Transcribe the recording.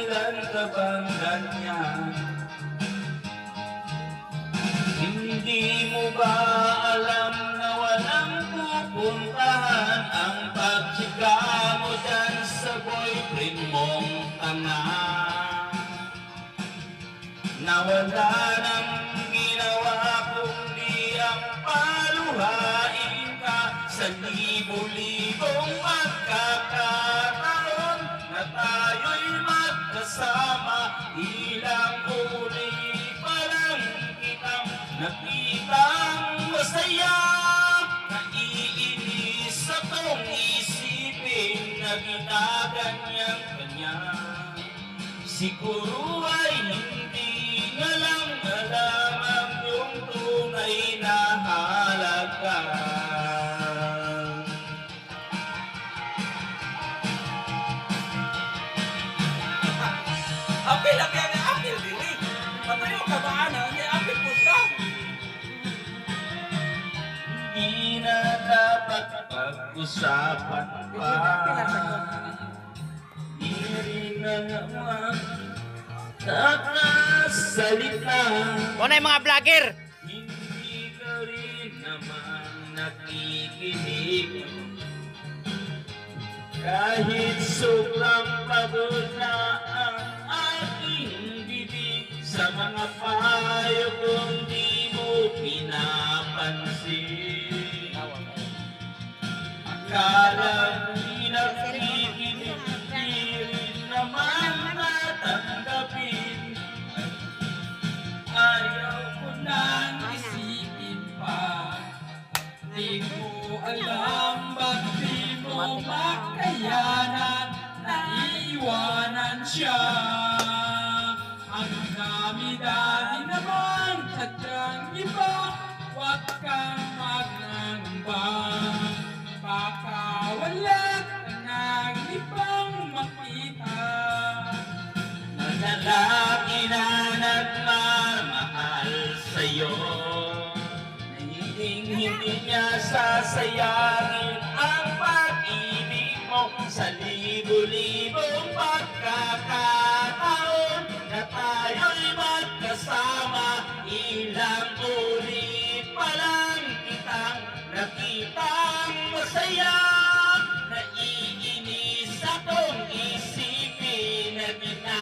kailan ka bang ganyan? Hindi mo ba alam na walang pupuntahan ang pagtsika mo dyan sa boyfriend mong tanga? Na wala nang ginawa kundi ang paluhain ka sa libo-libong magkakaroon na tayo'y magkasama. Ilang uli pa lang kitang nakitang masaya. Naiinis akong isipin na ginaganyan kanya. Siguro ay hindi nga lang alam ang iyong tunay na halaga. Apil lang yan ang apil dili. Patayo ka ba ana? May apil po ka. Hindi na dapat pag-usapan pa. Di rin na naman kakasalita. Kung yung mga vlogger. Hindi ka rin naman nakikinig. Kahit sobrang pagod na ang aking bibig sa mga payo kung di mo pinapansin. Akala mo'y nakikinig, di rin naman natanggapin. Ayaw ko nang isipin pa. Di ko alam ba't di mo makayanan na iwanan siya. Ang dami-dami naman sadyang iba, huwag kang magnangamba. Baka wala ka nang ibang makita. Na lalaki na nagmamahal sa'yo, na hindi niya sasayangin